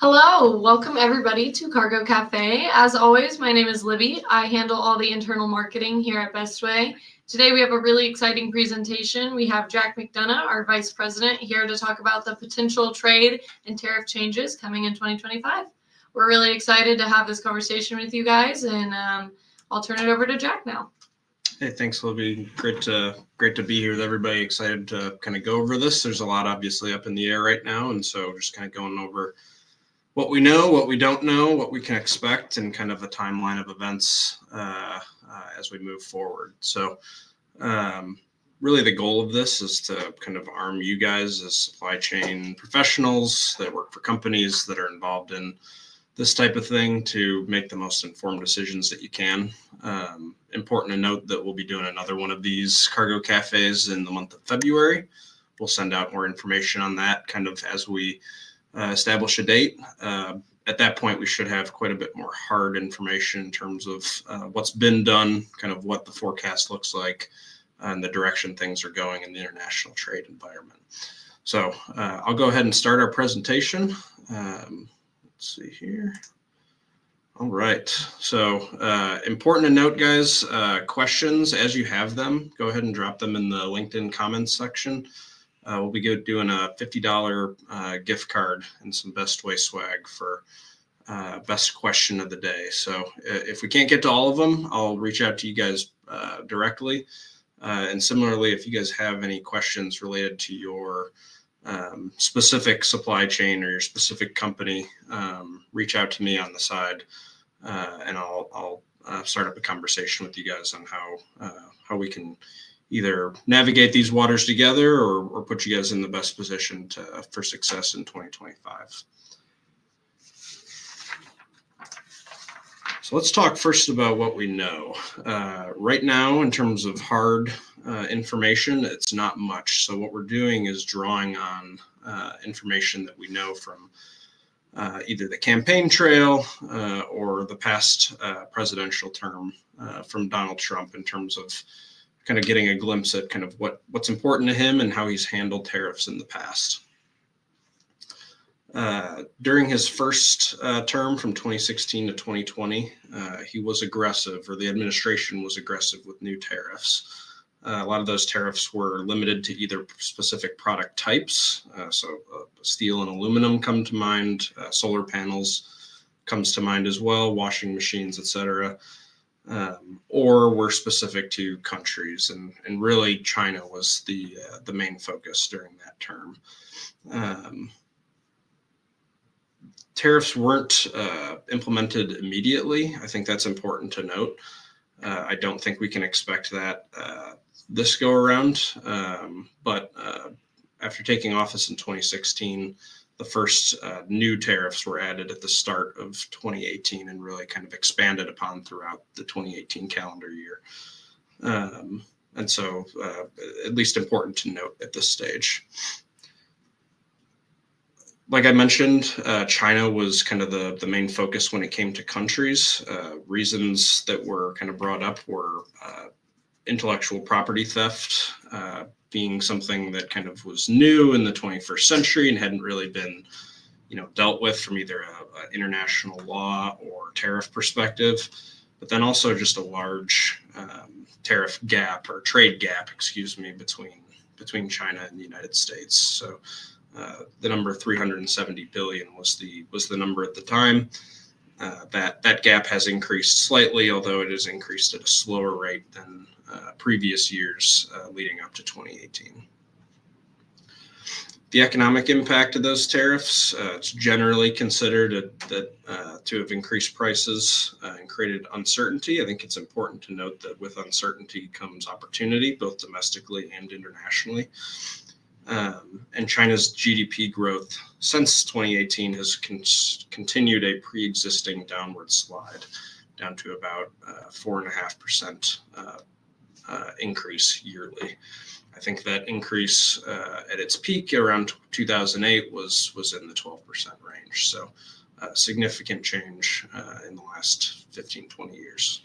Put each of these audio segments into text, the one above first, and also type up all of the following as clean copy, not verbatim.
Hello, welcome everybody to Cargo Cafe. As always, my name is Libby. I handle all the internal marketing here at Bestway. Today we have a really exciting presentation. We have Jack McDonough, our Vice President, here to talk about the potential trade and tariff changes coming in 2025. We're really excited to have this conversation with you guys, and I'll turn it over to Jack now. Hey, thanks, Libby. Great to be here with everybody. Excited to kind of go over this. There's a lot obviously up in the air right now, and so just kind of going over what we know, what we don't know, what we can expect, and kind of a timeline of events as we move forward. So really the goal of this is to kind of arm you guys as supply chain professionals that work for companies that are involved in this type of thing to make the most informed decisions that you can. Important to note that we'll be doing another one of these cargo cafes in the month of February. We'll send out more information on that kind of as we establish a date. At that point, we should have quite a bit more hard information in terms of what's been done, kind of what the forecast looks like, and the direction things are going in the international trade environment. So I'll go ahead and start our presentation. Let's see here. All right. So important to note, guys, questions as you have them, go ahead and drop them in the LinkedIn comments section. We'll be doing a $50 gift card and some Bestway swag for best question of the day. So if we can't get to all of them, I'll reach out to you guys directly. And similarly, if you guys have any questions related to your specific supply chain or your specific company, reach out to me on the side, and I'll start up a conversation with you guys on how we can either navigate these waters together or put you guys in the best position for success in 2025. So let's talk first about what we know. Right now, in terms of hard information, it's not much. So what we're doing is drawing on information that we know from either the campaign trail or the past presidential term from Donald Trump in terms of kind of getting a glimpse at kind of what's important to him and how he's handled tariffs in the past. During his first term from 2016 to 2020, he was aggressive, or the administration was aggressive with new tariffs. A lot of those tariffs were limited to either specific product types. So steel and aluminum come to mind, solar panels comes to mind as well, washing machines, etc. Or were specific to countries, and really China was the main focus during that term. Tariffs weren't implemented immediately. I think that's important to note. I don't think we can expect that this go around, but after taking office in 2016, the first new tariffs were added at the start of 2018 and really kind of expanded upon throughout the 2018 calendar year. And so at least important to note at this stage. Like I mentioned, China was kind of the main focus when it came to countries. Reasons that were kind of brought up were intellectual property theft, being something that kind of was new in the 21st century and hadn't really been, dealt with from either a international law or tariff perspective, but then also just a large tariff gap or trade gap, between China and the United States. So the number 370 billion was the number at the time. That gap has increased slightly, although it has increased at a slower rate than previous years leading up to 2018. The economic impact of those tariffs, it's generally considered that to have increased prices and created uncertainty. I think it's important to note that with uncertainty comes opportunity, both domestically and internationally. And China's GDP growth since 2018 has continued a pre-existing downward slide down to about 4.5% increase yearly. I think that increase at its peak around 2008 was in the 12% range. So significant change in the last 15, 20 years.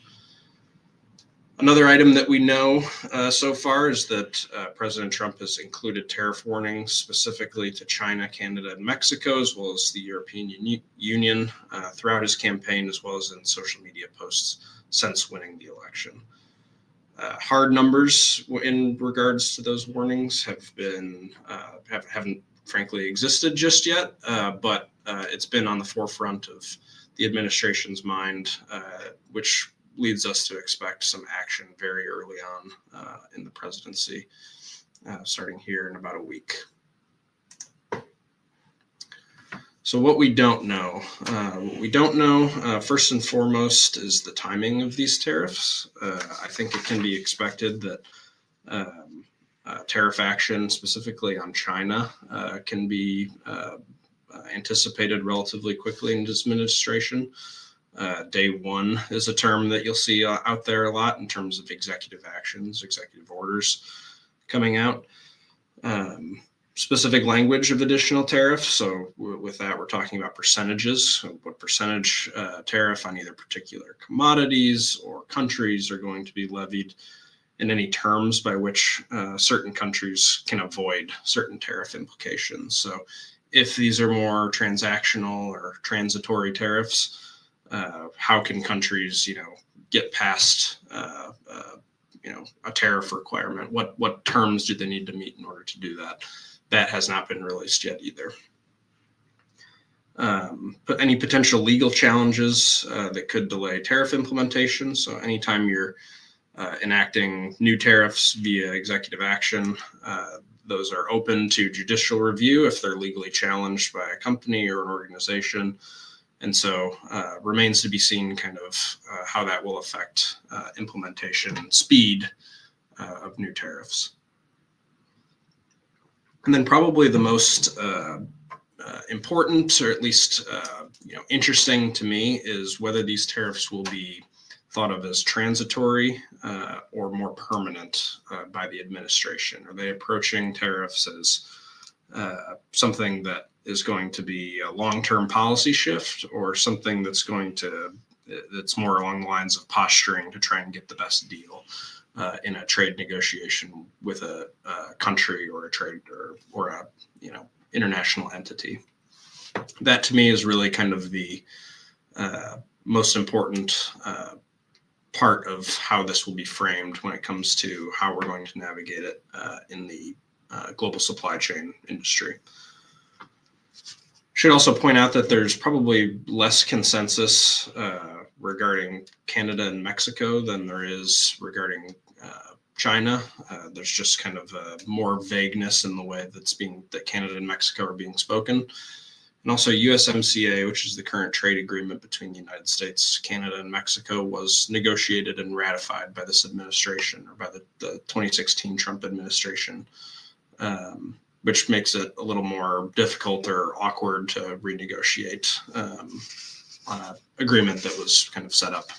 Another item that we know so far is that President Trump has included tariff warnings specifically to China, Canada, and Mexico, as well as the European Union throughout his campaign, as well as in social media posts since winning the election. Hard numbers in regards to those warnings haven't frankly existed just yet, but it's been on the forefront of the administration's mind, which leads us to expect some action very early on in the presidency, starting here in about a week. So what we don't know, first and foremost, is the timing of these tariffs. I think it can be expected that tariff action, specifically on China, can be anticipated relatively quickly in this administration. Day one is a term that you'll see out there a lot in terms of executive actions, executive orders coming out. Specific language of additional tariffs. So with that, we're talking about percentages, what percentage tariff on either particular commodities or countries are going to be levied, and any terms by which certain countries can avoid certain tariff implications. So if these are more transactional or transitory tariffs, how can countries, get past, a tariff requirement? What terms do they need to meet in order to do that? That has not been released yet either. But any potential legal challenges that could delay tariff implementation. So anytime you're enacting new tariffs via executive action, those are open to judicial review if they're legally challenged by a company or an organization. And so remains to be seen kind of how that will affect implementation and speed of new tariffs. And then probably the most important, or at least interesting to me, is whether these tariffs will be thought of as transitory or more permanent by the administration. Are they approaching tariffs as something that is going to be a long-term policy shift, or something that's more along the lines of posturing to try and get the best deal in a trade negotiation with a country or a trade or a international entity? That to me is really kind of the most important part of how this will be framed when it comes to how we're going to navigate it in the global supply chain industry. Should also point out that there's probably less consensus regarding Canada and Mexico than there is regarding China. There's just kind of more vagueness in the way that Canada and Mexico are being spoken. And also USMCA, which is the current trade agreement between the United States, Canada, and Mexico, was negotiated and ratified by this administration, or by the 2016 Trump administration, which makes it a little more difficult or awkward to renegotiate on an agreement that was kind of set up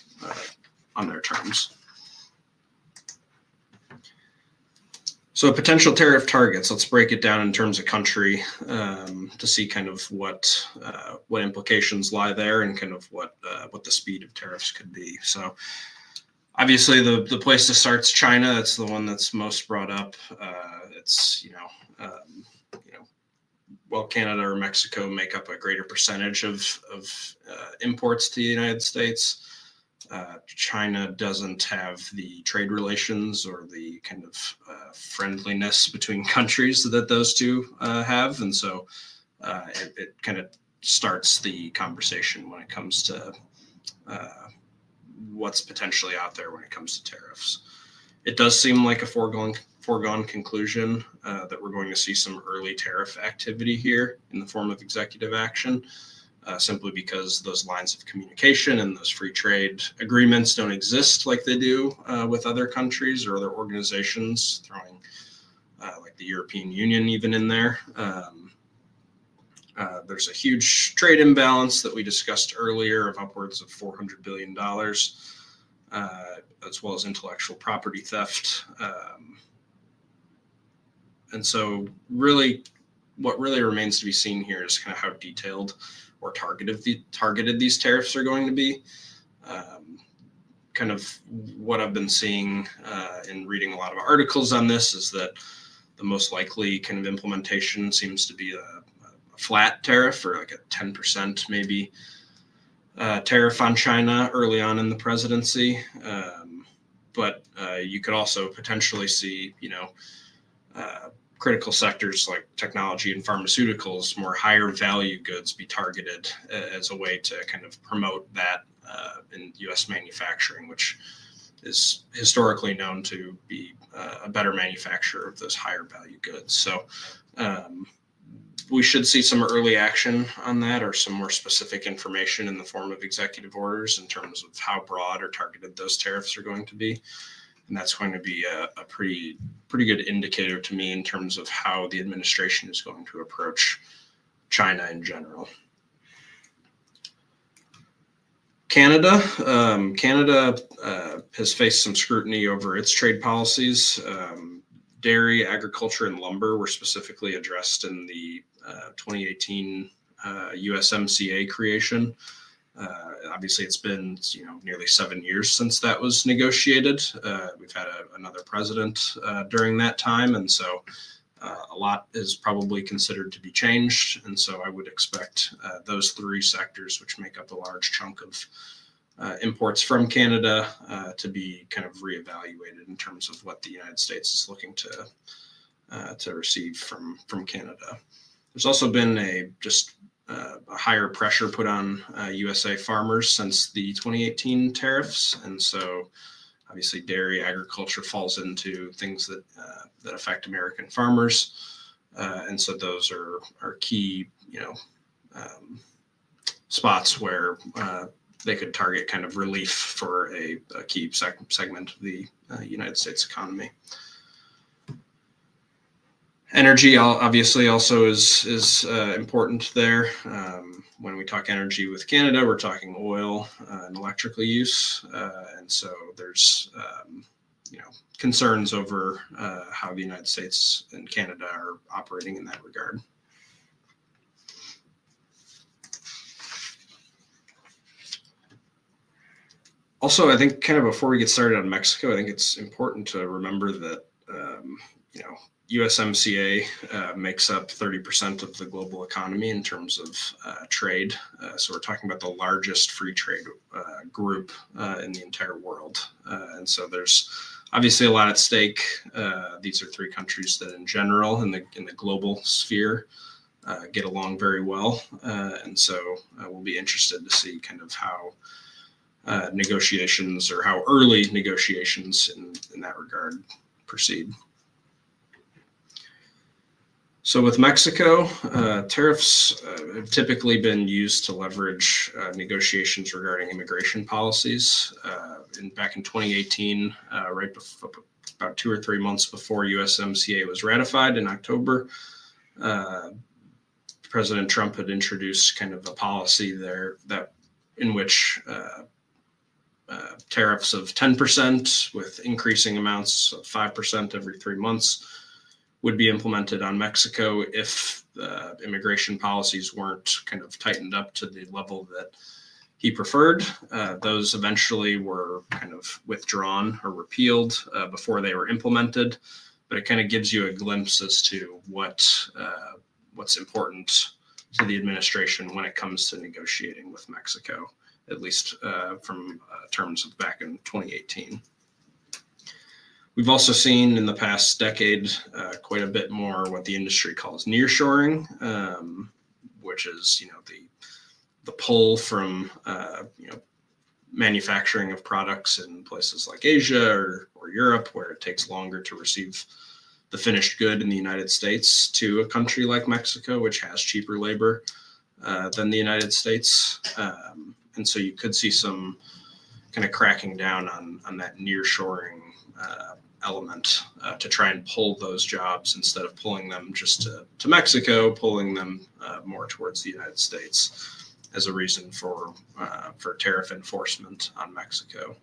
on their terms. So potential tariff targets, let's break it down in terms of country to see kind of what implications lie there, and kind of what the speed of tariffs could be. So obviously the place to start is China. It's the one that's most brought up. While Canada or Mexico make up a greater percentage of imports to the United States, China doesn't have the trade relations or the kind of friendliness between countries that those two have. And so it kind of starts the conversation when it comes to what's potentially out there when it comes to tariffs. It does seem like a foregone conclusion that we're going to see some early tariff activity here in the form of executive action. Simply because those lines of communication and those free trade agreements don't exist like they do with other countries or other organizations, throwing like the European Union even in there. There's a huge trade imbalance that we discussed earlier of upwards of $400 billion, as well as intellectual property theft. And so what really remains to be seen here is kind of how detailed or targeted these tariffs are going to be. kind of what I've been seeing in reading a lot of articles on this is that the most likely kind of implementation seems to be a flat tariff, or like a 10% maybe tariff on China early on in the presidency. But you could also potentially see, critical sectors like technology and pharmaceuticals, more higher value goods be targeted as a way to kind of promote that in U.S. manufacturing, which is historically known to be a better manufacturer of those higher value goods. So we should see some early action on that, or some more specific information in the form of executive orders in terms of how broad or targeted those tariffs are going to be. And that's going to be a pretty good indicator to me in terms of how the administration is going to approach China in general. Canada has faced some scrutiny over its trade policies. Dairy, agriculture, and lumber were specifically addressed in the 2018 USMCA creation. Obviously, it's been nearly 7 years since that was negotiated. We've had another president during that time, and so a lot is probably considered to be changed. And so I would expect those three sectors, which make up a large chunk of imports from Canada, to be kind of reevaluated in terms of what the United States is looking to receive from Canada. There's also been a higher pressure put on USA farmers since the 2018 tariffs, and so obviously dairy, agriculture falls into things that affect American farmers, and so those are key spots where they could target kind of relief for a key segment of the United States economy. Energy obviously also is important there. When we talk energy with Canada, we're talking oil and electrical use, and so there's concerns over how the United States and Canada are operating in that regard. Also, I think kind of before we get started on Mexico, I think it's important to remember that USMCA makes up 30% of the global economy in terms of trade. So we're talking about the largest free trade group in the entire world. And so there's obviously a lot at stake. These are three countries that in general in the global sphere get along very well. And so we'll be interested to see kind of how negotiations, or how early negotiations in that regard proceed. So with Mexico, tariffs have typically been used to leverage negotiations regarding immigration policies. Back in 2018, right before, about 2 or 3 months before USMCA was ratified in October, President Trump had introduced kind of a policy there in which tariffs of 10% with increasing amounts of 5% every 3 months would be implemented on Mexico if immigration policies weren't kind of tightened up to the level that he preferred. Those eventually were kind of withdrawn or repealed before they were implemented, but it kind of gives you a glimpse as to what's important to the administration when it comes to negotiating with Mexico, at least from terms of back in 2018. We've also seen in the past decade quite a bit more what the industry calls nearshoring, which is the pull from manufacturing of products in places like Asia or Europe, where it takes longer to receive the finished good in the United States, to a country like Mexico, which has cheaper labor than the United States. And so you could see some kind of cracking down on that nearshoring element to try and pull those jobs, instead of pulling them just to Mexico, pulling them more towards the United States as a reason for tariff enforcement on Mexico.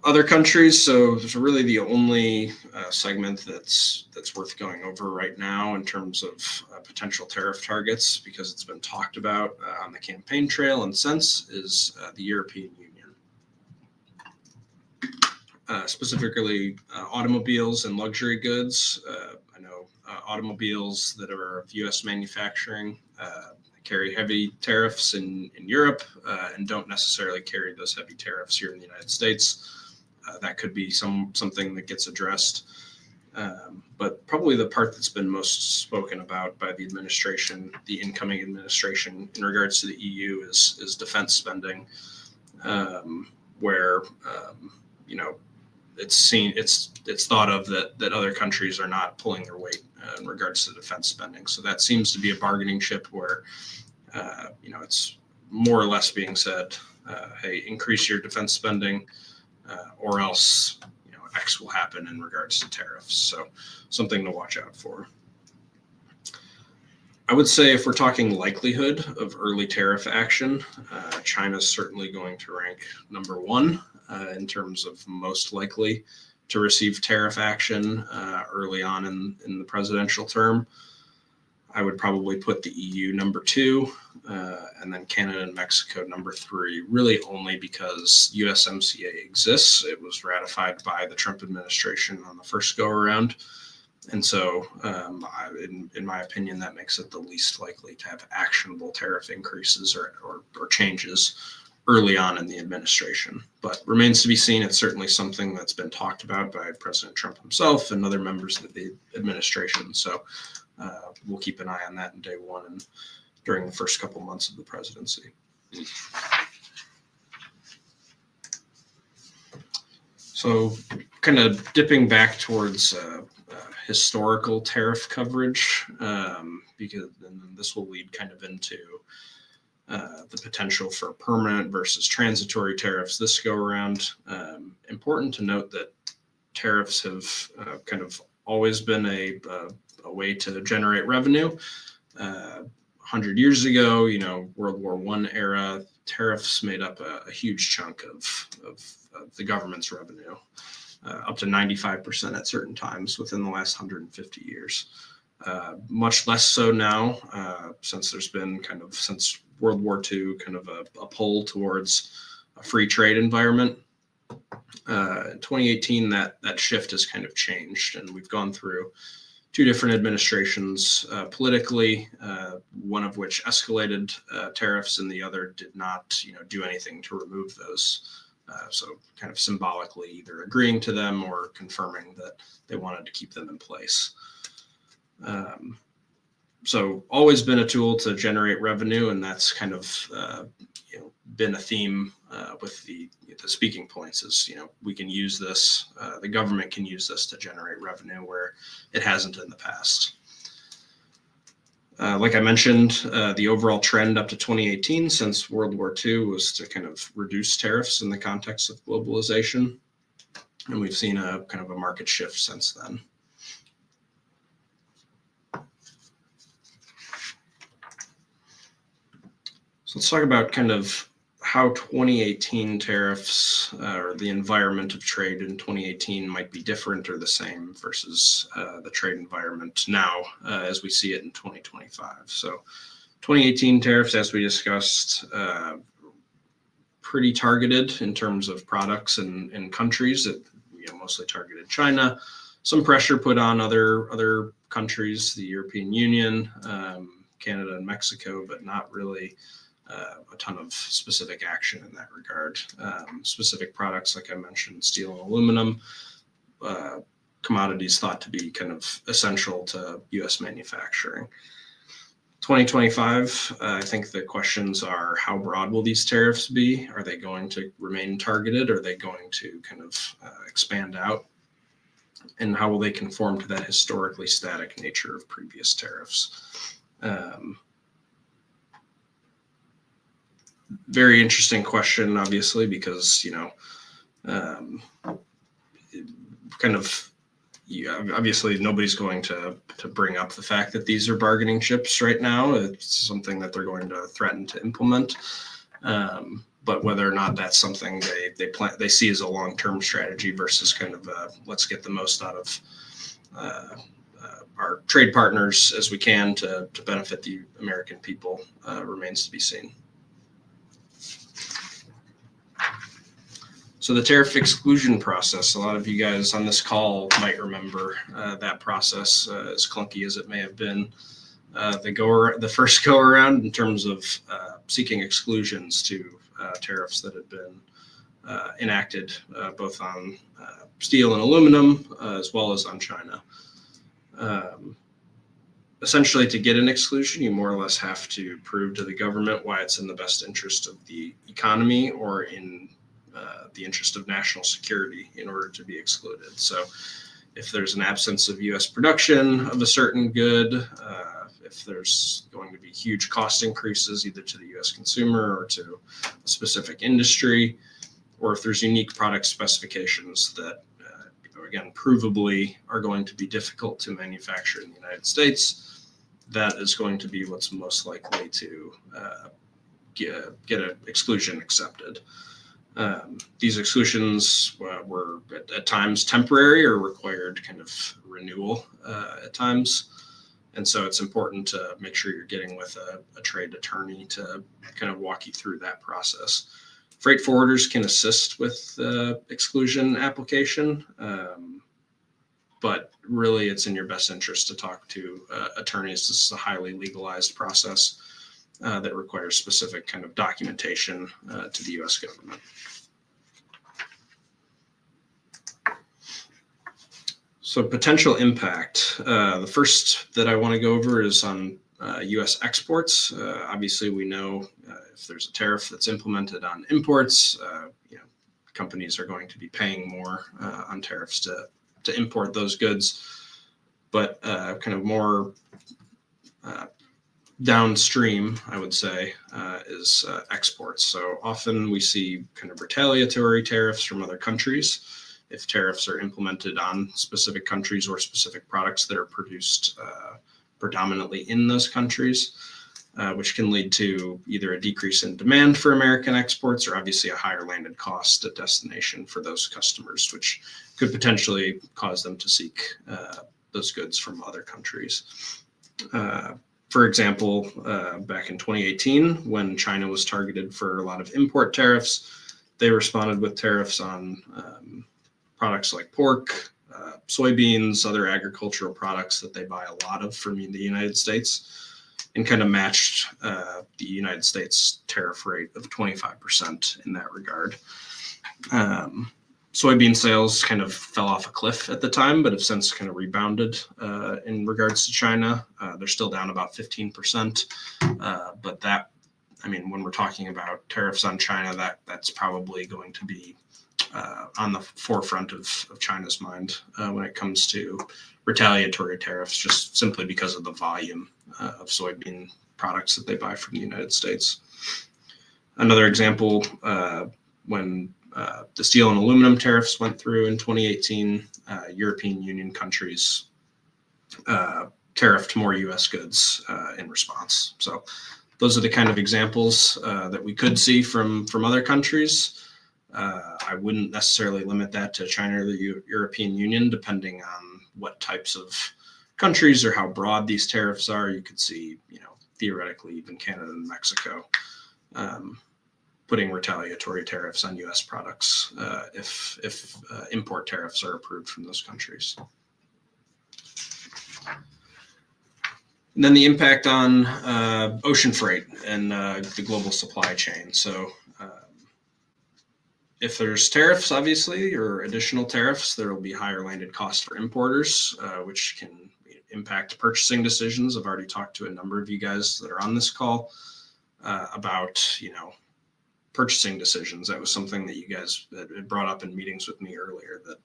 Other countries, so there's really the only segment that's worth going over right now in terms of potential tariff targets, because it's been talked about on the campaign trail and since, is the European Union. Specifically automobiles and luxury goods. I know automobiles that are of U.S. manufacturing carry heavy tariffs in Europe and don't necessarily carry those heavy tariffs here in the United States. That could be something that gets addressed. But probably the part that's been most spoken about by the administration, the incoming administration, in regards to the EU is defense spending, where it's thought of that other countries are not pulling their weight in regards to defense spending. So that seems to be a bargaining chip where it's more or less being said, hey, increase your defense spending, or else X will happen in regards to tariffs. So something to watch out for. I would say if we're talking likelihood of early tariff action, China's certainly going to rank number one in terms of most likely to receive tariff action early on in the presidential term. I would probably put the EU number two, and then Canada and Mexico number three, really only because USMCA exists. It was ratified by the Trump administration on the first go around. And so, in my opinion, that makes it the least likely to have actionable tariff increases or changes early on in the administration. But remains to be seen. It's certainly something that's been talked about by President Trump himself and other members of the administration. So we'll keep an eye on that in day one and during the first couple months of the presidency. So kind of dipping back towards historical tariff coverage, because then this will lead kind of into the potential for permanent versus transitory tariffs this go around. Important to note that tariffs have kind of always been a way to generate revenue. 100 years ago, World War I era, tariffs made up a huge chunk of the government's revenue, up to 95% at certain times within the last 150 years. Much less so now, since there's been since World War II, kind of a pull towards a free trade environment. In 2018, that shift has kind of changed, and we've gone through two different administrations politically, one of which escalated tariffs and the other did not do anything to remove those. So kind of symbolically either agreeing to them or confirming that they wanted to keep them in place. So always been a tool to generate revenue, and that's kind of been a theme with the speaking points is, we can use this, the government can use this to generate revenue where it hasn't in the past. Like I mentioned, the overall trend up to 2018 since World War II was to kind of reduce tariffs in the context of globalization. And we've seen a kind of a market shift since then. So let's talk about kind of how 2018 tariffs or the environment of trade in 2018 might be different or the same versus the trade environment now as we see it in 2025. So 2018 tariffs, as we discussed, pretty targeted in terms of products and countries that mostly targeted China. Some pressure put on other countries, the European Union, Canada and Mexico, but not really a ton of specific action in that regard. Specific products, like I mentioned, steel and aluminum, commodities thought to be kind of essential to U.S. manufacturing. 2025, I think the questions are, how broad will these tariffs be? Are they going to remain targeted? Are they going to kind of expand out? And how will they conform to that historically static nature of previous tariffs? Very interesting question, obviously, because, obviously nobody's going to bring up the fact that these are bargaining chips right now. It's something that they're going to threaten to implement. but whether or not that's something they see as a long-term strategy versus kind of let's get the most out of our trade partners as we can to benefit the American people remains to be seen. So the tariff exclusion process, a lot of you guys on this call might remember that process, as clunky as it may have been. The first go around in terms of seeking exclusions to tariffs that had been enacted both on steel and aluminum as well as on China. Essentially, to get an exclusion, you more or less have to prove to the government why it's in the best interest of the economy or in the interest of national security in order to be excluded. So if there's an absence of U.S. production of a certain good, if there's going to be huge cost increases either to the U.S. consumer or to a specific industry, or if there's unique product specifications that, again, provably are going to be difficult to manufacture in the United States, that is going to be what's most likely to get an exclusion accepted. These exclusions were at times temporary or required kind of renewal at times. And so it's important to make sure you're getting with a trade attorney to kind of walk you through that process. Freight forwarders can assist with exclusion application, but really it's in your best interest to talk to attorneys. This is a highly legalized process that requires specific kind of documentation to the U.S. government. So potential impact. The first that I want to go over is on U.S. exports. Obviously, we know if there's a tariff that's implemented on imports, companies are going to be paying more on tariffs to import those goods. But kind of more downstream, I would say, is exports. So often we see kind of retaliatory tariffs from other countries. If tariffs are implemented on specific countries or specific products that are produced predominantly in those countries, which can lead to either a decrease in demand for American exports or obviously a higher landed cost at destination for those customers, which could potentially cause them to seek those goods from other countries. For example, back in 2018, when China was targeted for a lot of import tariffs, they responded with tariffs on products like pork, soybeans, other agricultural products that they buy a lot of from the United States, and kind of matched the United States tariff rate of 25% in that regard. Soybean sales kind of fell off a cliff at the time, but have since kind of rebounded in regards to China. They're still down about 15%, but that, I mean, when we're talking about tariffs on China, that's probably going to be on the forefront of China's mind when it comes to retaliatory tariffs, just simply because of the volume of soybean products that they buy from the United States. Another example, when the steel and aluminum tariffs went through in 2018, European Union countries tariffed more U.S. goods in response. So those are the kind of examples that we could see from other countries. I wouldn't necessarily limit that to China or the European Union, depending on what types of countries or how broad these tariffs are. You could see, theoretically, even Canada and Mexico putting retaliatory tariffs on U.S. products if import tariffs are approved from those countries. And then the impact on ocean freight and the global supply chain. So if there's tariffs, obviously, or additional tariffs, there will be higher landed costs for importers, which can impact purchasing decisions. I've already talked to a number of you guys that are on this call about, purchasing decisions. That was something that you guys had brought up in meetings with me earlier that,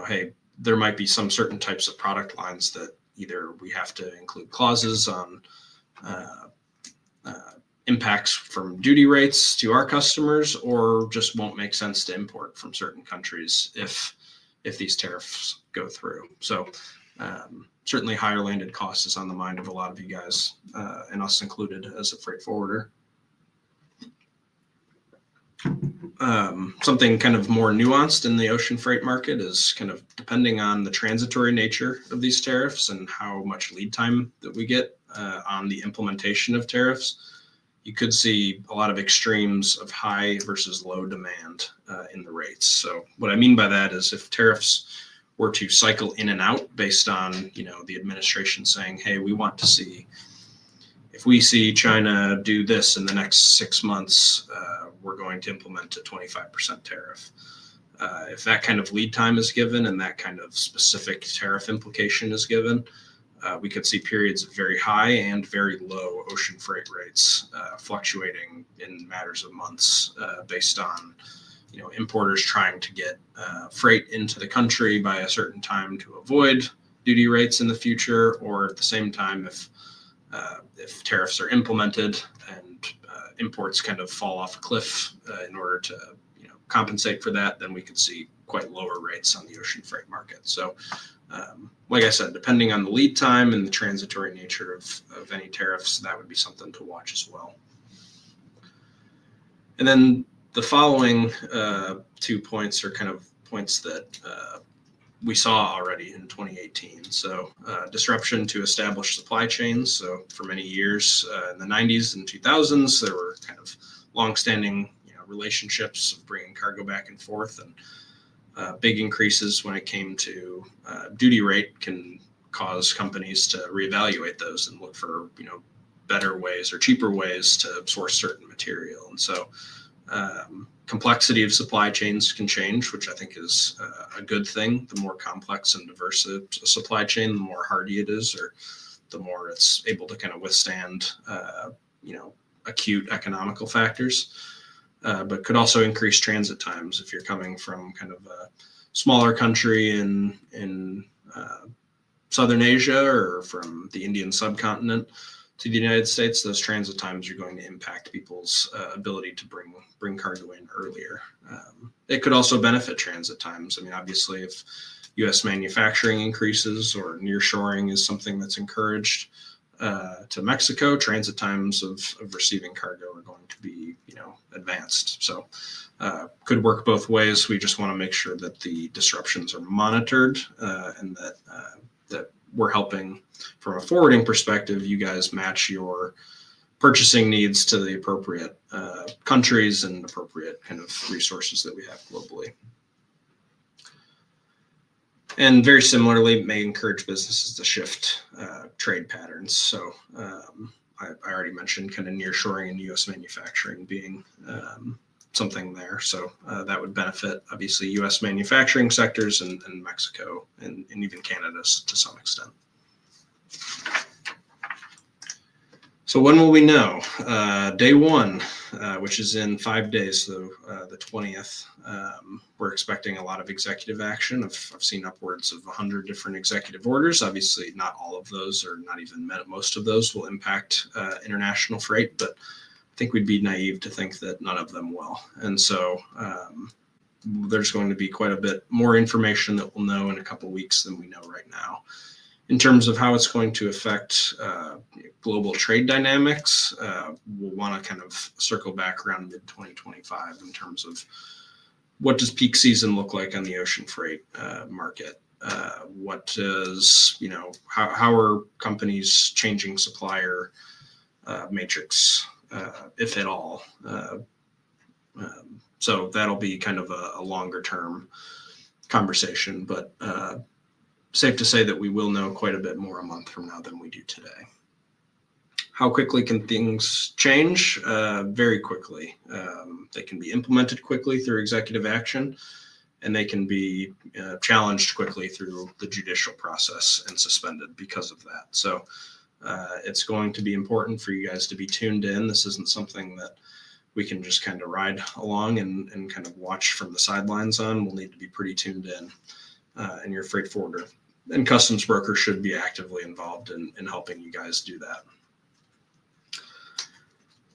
hey, there might be some certain types of product lines that either we have to include clauses on impacts from duty rates to our customers, or just won't make sense to import from certain countries if these tariffs go through. So certainly higher landed cost is on the mind of a lot of you guys, and us included as a freight forwarder. Something kind of more nuanced in the ocean freight market is kind of depending on the transitory nature of these tariffs and how much lead time that we get on the implementation of tariffs. You could see a lot of extremes of high versus low demand in the rates. So what I mean by that is if tariffs were to cycle in and out based on, the administration saying, hey, we want to see, if we see China do this in the next 6 months, we're going to implement a 25% tariff. If that kind of lead time is given and that kind of specific tariff implication is given, we could see periods of very high and very low ocean freight rates fluctuating in matters of months based on, importers trying to get freight into the country by a certain time to avoid duty rates in the future, or at the same time, if tariffs are implemented and imports kind of fall off a cliff in order to compensate for that, then we could see quite lower rates on the ocean freight market. So like I said, depending on the lead time and the transitory nature of any tariffs, that would be something to watch as well. And then the following 2 points are kind of points that we saw already in 2018. So disruption to established supply chains. So for many years in the 90s and 2000s, there were kind of longstanding relationships of bringing cargo back and forth, and big increases when it came to duty rate can cause companies to reevaluate those and look for better ways or cheaper ways to source certain material. And so complexity of supply chains can change, which I think is a good thing. The more complex and diverse a supply chain, the more hardy it is, or the more it's able to kind of withstand acute economical factors. But could also increase transit times if you're coming from kind of a smaller country in Southern Asia or from the Indian subcontinent to the United States. Those transit times are going to impact people's ability to bring cargo in earlier. It could also benefit transit times. I mean, obviously, if U.S. manufacturing increases or nearshoring is something that's encouraged to Mexico, transit times of receiving cargo are going to be advanced. So could work both ways. We just want to make sure that the disruptions are monitored and that we're helping from a forwarding perspective. You guys match your purchasing needs to the appropriate countries and appropriate kind of resources that we have globally. And very similarly, may encourage businesses to shift trade patterns. So I already mentioned kind of nearshoring and U.S. manufacturing being something there. So that would benefit, obviously, U.S. manufacturing sectors and Mexico and even Canada to some extent. So when will we know? Day one, which is in 5 days, so the 20th, we're expecting a lot of executive action. I've seen upwards of 100 different executive orders. Obviously, not all of those, or not even most of those, will impact international freight, but I think we'd be naive to think that none of them will. And so there's going to be quite a bit more information that we'll know in a couple of weeks than we know right now. In terms of how it's going to affect global trade dynamics, we'll want to kind of circle back around mid-2025 in terms of what does peak season look like on the ocean freight market? What does, how are companies changing supplier matrix, if at all? So that'll be kind of a longer term conversation, but safe to say that we will know quite a bit more a month from now than we do today. How quickly can things change? Very quickly. They can be implemented quickly through executive action, and they can be challenged quickly through the judicial process and suspended because of that. So it's going to be important for you guys to be tuned in. This isn't something that we can just kind of ride along and kind of watch from the sidelines on. We'll need to be pretty tuned in. And your freight forwarder and customs broker should be actively involved in helping you guys do that.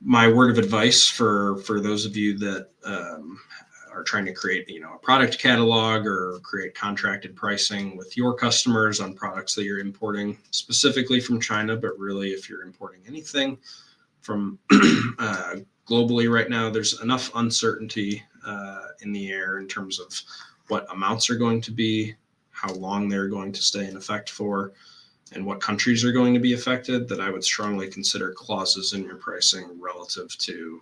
My word of advice for those of you that are trying to create a product catalog or create contracted pricing with your customers on products that you're importing specifically from China, but really if you're importing anything from globally right now, there's enough uncertainty in the air in terms of what amounts are going to be, how long they're going to stay in effect for, and what countries are going to be affected, that I would strongly consider clauses in your pricing relative to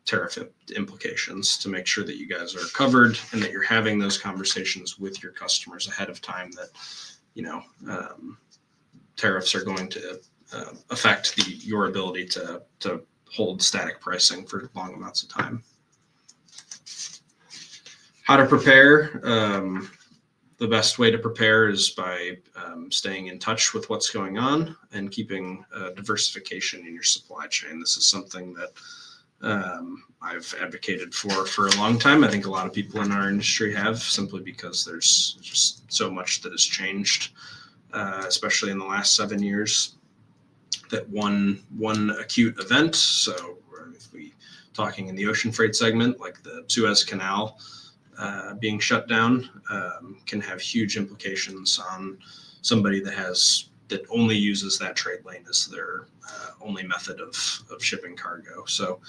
tariff implications to make sure that you guys are covered and that you're having those conversations with your customers ahead of time, that, tariffs are going to affect your ability to hold static pricing for long amounts of time. How to prepare. The best way to prepare is by staying in touch with what's going on and keeping diversification in your supply chain. This is something that I've advocated for a long time. I think a lot of people in our industry have, simply because there's just so much that has changed, especially in the last 7 years. That one acute event. So if we talking in the ocean freight segment, like the Suez Canal being shut down, can have huge implications on somebody that only uses that trade lane as their only method of shipping cargo. So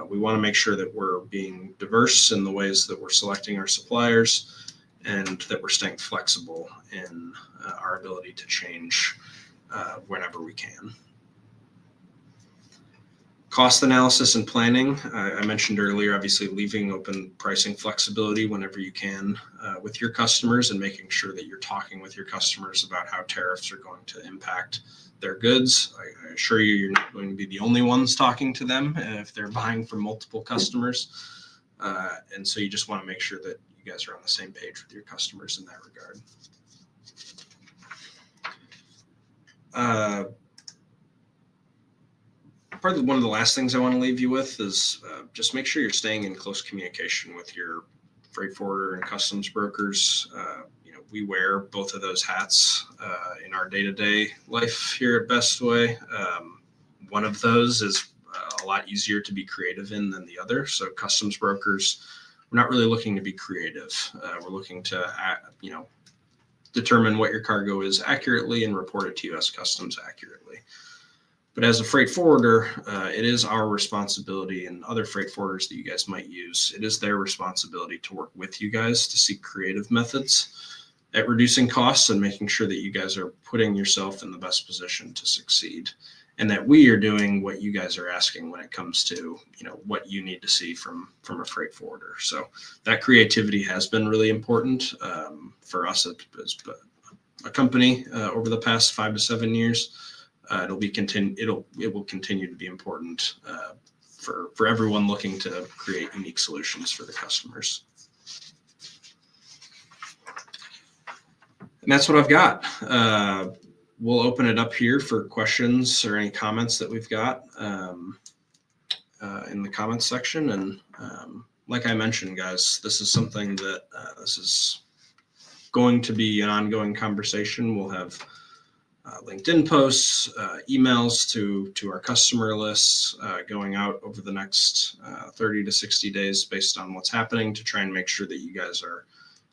we want to make sure that we're being diverse in the ways that we're selecting our suppliers, and that we're staying flexible in our ability to change whenever we can. Cost analysis and planning. I mentioned earlier, obviously leaving open pricing flexibility whenever you can with your customers, and making sure that you're talking with your customers about how tariffs are going to impact their goods. I assure you, you're not going to be the only ones talking to them if they're buying from multiple customers. And so you just want to make sure that you guys are on the same page with your customers in that regard. Probably one of the last things I want to leave you with is just make sure you're staying in close communication with your freight forwarder and customs brokers. We wear both of those hats in our day-to-day life here at Bestway. One of those is a lot easier to be creative in than the other. So customs brokers, we're not really looking to be creative. We're looking to, determine what your cargo is accurately and report it to U.S. Customs accurately. But as a freight forwarder, it is our responsibility, and other freight forwarders that you guys might use, it is their responsibility to work with you guys to seek creative methods at reducing costs and making sure that you guys are putting yourself in the best position to succeed, and that we are doing what you guys are asking when it comes to, what you need to see from a freight forwarder. So that creativity has been really important for us as a company over the past 5 to 7 years. It will continue to be important for everyone looking to create unique solutions for the customers. And that's what I've got. We'll open it up here for questions or any comments that we've got in the comments section. And like I mentioned, guys, this is something that this is going to be an ongoing conversation. We'll have LinkedIn posts, emails to our customer lists going out over the next 30 to 60 days based on what's happening, to try and make sure that you guys are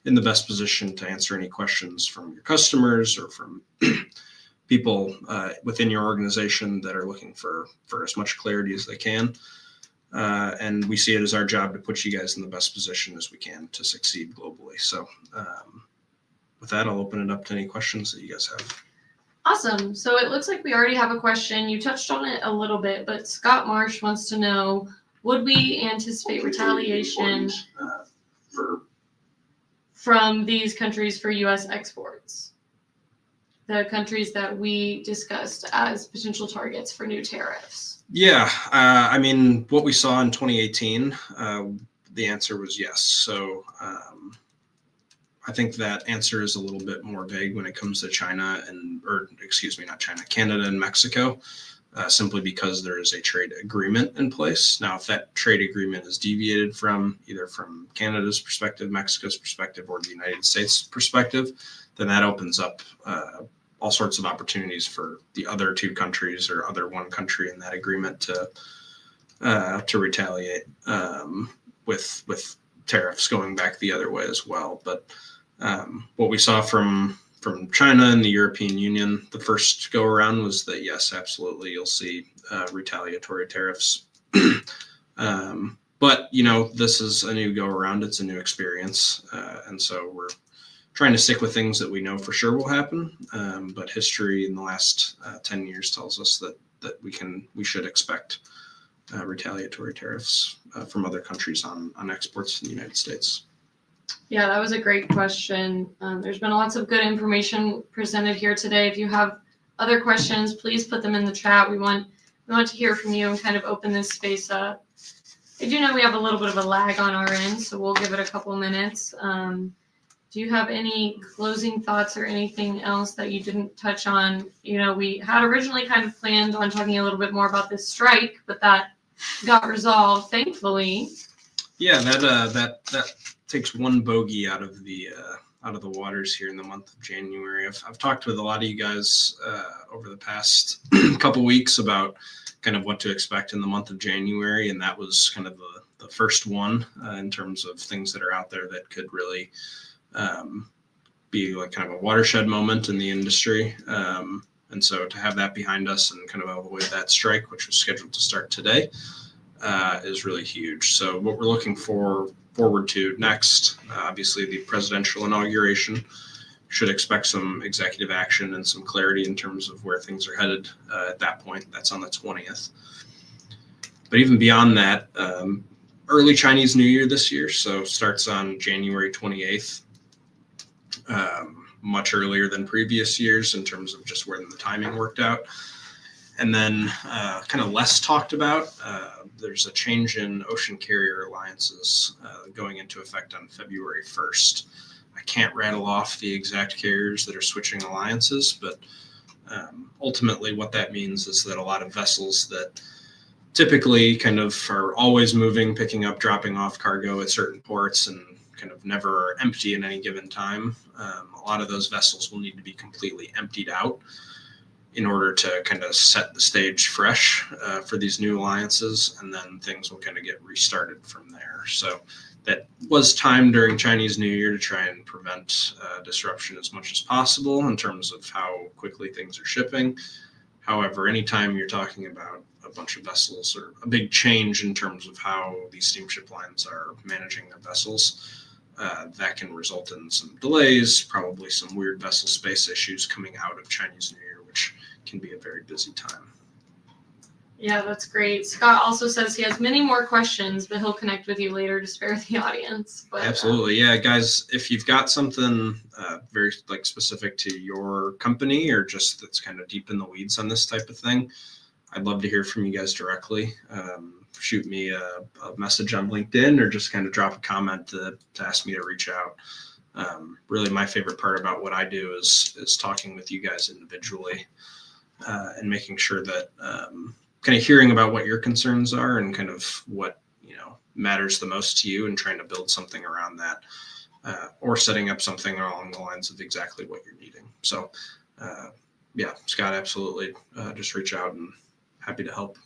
in the best position to answer any questions from your customers or from people within your organization that are looking for as much clarity as they can. And we see it as our job to put you guys in the best position as we can to succeed globally. So with that, I'll open it up to any questions that you guys have. Awesome. So it looks like we already have a question. You touched on it a little bit, but Scott Marsh wants to know, would we anticipate retaliation from these countries for U.S. exports? The countries that we discussed as potential targets for new tariffs. Yeah. What we saw in 2018, the answer was yes. So I think that answer is a little bit more vague when it comes to Canada and Mexico, simply because there is a trade agreement in place. Now, if that trade agreement is deviated from either from Canada's perspective, Mexico's perspective, or the United States perspective, then that opens up all sorts of opportunities for the other two countries or other one country in that agreement to retaliate with tariffs going back the other way as well. But what we saw from China and the European Union the first go around was that, yes, absolutely, you'll see retaliatory tariffs. But But, this is a new go around. It's a new experience. And so we're trying to stick with things that we know for sure will happen. But history in the last 10 years tells us that we should expect retaliatory tariffs from other countries on exports to the United States. Yeah, that was a great question. There's been lots of good information presented here today. If you have other questions, please put them in the chat. We want to hear from you and kind of open this space up. I do know we have a little bit of a lag on our end, so we'll give it a couple minutes. Do you have any closing thoughts or anything else that you didn't touch on? We had originally kind of planned on talking a little bit more about this strike, but that got resolved, thankfully. Yeah, that takes one bogey out of the waters here in the month of January. I've talked with a lot of you guys over the past couple weeks about kind of what to expect in the month of January, and that was kind of the first one in terms of things that are out there that could really be like kind of a watershed moment in the industry. And so to have that behind us and kind of avoid that strike, which was scheduled to start today, is really huge. So what we're looking forward to next, obviously the presidential inauguration. Should expect some executive action and some clarity in terms of where things are headed at that point. That's on the 20th. But even beyond that, early Chinese New Year this year, so starts on January 28th, much earlier than previous years in terms of just where the timing worked out. And then kind of less talked about, there's a change in ocean carrier alliances going into effect on February 1st. I can't rattle off the exact carriers that are switching alliances, but ultimately what that means is that a lot of vessels that typically kind of are always moving, picking up, dropping off cargo at certain ports and kind of never are empty at any given time, a lot of those vessels will need to be completely emptied out in order to kind of set the stage fresh for these new alliances, and then things will kind of get restarted from there. So that was timed during Chinese New Year to try and prevent disruption as much as possible in terms of how quickly things are shipping. However, anytime you're talking about a bunch of vessels or a big change in terms of how these steamship lines are managing their vessels, that can result in some delays, probably some weird vessel space issues coming out of Chinese New Year, which can be a very busy time. Yeah, that's great. Scott also says he has many more questions, but he'll connect with you later to spare the audience. But, absolutely. Yeah, guys, if you've got something very specific to your company or just that's kind of deep in the weeds on this type of thing, I'd love to hear from you guys directly. Shoot me a message on LinkedIn or just kind of drop a comment to ask me to reach out. Really, my favorite part about what I do is talking with you guys individually and making sure that kind of hearing about what your concerns are and kind of what matters the most to you and trying to build something around that or setting up something along the lines of exactly what you're needing. So yeah, Scott, absolutely. Just reach out and happy to help.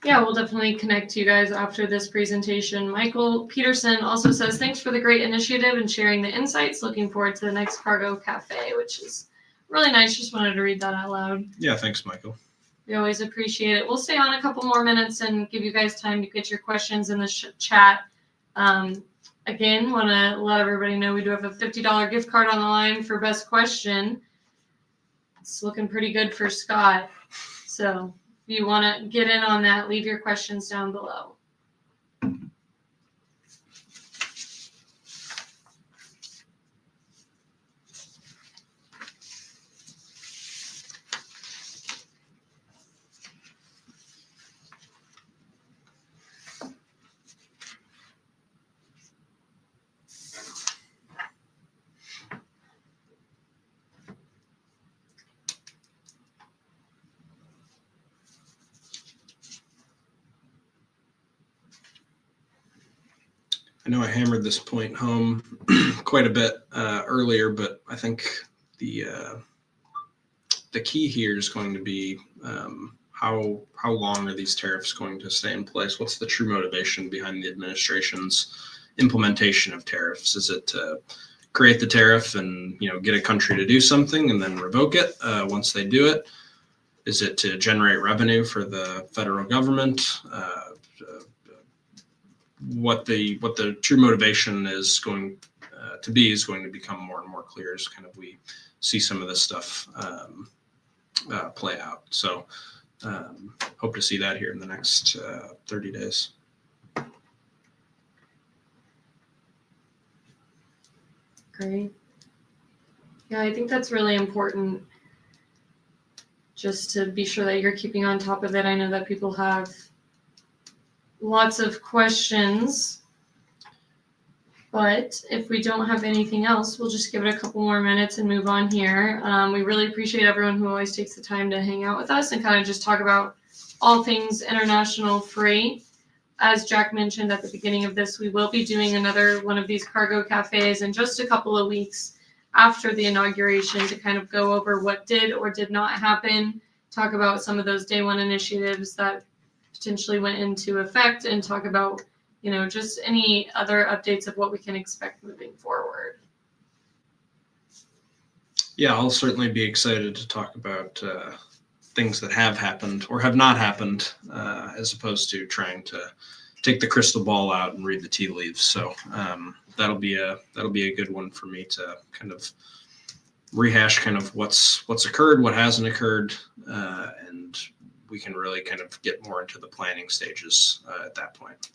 Yeah, we'll definitely connect you guys after this presentation. Michael Peterson also says, thanks for the great initiative and sharing the insights. Looking forward to the next Cargo Cafe, which is really nice. Just wanted to read that out loud. Yeah, thanks, Michael. We always appreciate it. We'll stay on a couple more minutes and give you guys time to get your questions in the chat. Again, want to let everybody know we do have a $50 gift card on the line for best question. It's looking pretty good for Scott. So if you want to get in on that, leave your questions down below. I know I hammered this point home quite a bit earlier, but I think the key here is going to be how long are these tariffs going to stay in place? What's the true motivation behind the administration's implementation of tariffs? Is it to create the tariff and get a country to do something and then revoke it once they do it? Is it to generate revenue for the federal government? what the true motivation is going to be is going to become more and more clear as kind of we see some of this stuff play out. So hope to see that here in the next 30 days. Great. Yeah, I think that's really important, just to be sure that you're keeping on top of it. I know that people have lots of questions, but if we don't have anything else, we'll just give it a couple more minutes and move on here. We really appreciate everyone who always takes the time to hang out with us and kind of just talk about all things international freight. As Jack mentioned at the beginning of this, we will be doing another one of these cargo cafes in just a couple of weeks after the inauguration to kind of go over what did or did not happen, talk about some of those day one initiatives that potentially went into effect, and talk about, just any other updates of what we can expect moving forward. Yeah, I'll certainly be excited to talk about things that have happened or have not happened, as opposed to trying to take the crystal ball out and read the tea leaves. So that'll be a good one for me to kind of rehash kind of what's occurred, what hasn't occurred, and we can really kind of get more into the planning stages at that point.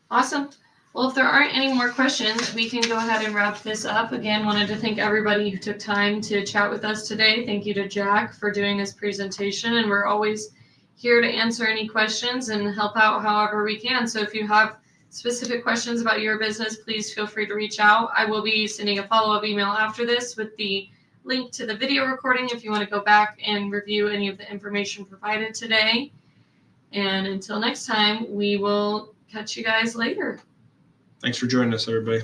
Awesome. Well, if there aren't any more questions, we can go ahead and wrap this up. Again, wanted to thank everybody who took time to chat with us today. Thank you to Jack for doing this presentation, and we're always here to answer any questions and help out however we can. So if you have specific questions about your business, please feel free to reach out. I will be sending a follow-up email after this with the link to the video recording if you want to go back and review any of the information provided today. And until next time, we will catch you guys later. Thanks for joining us, everybody.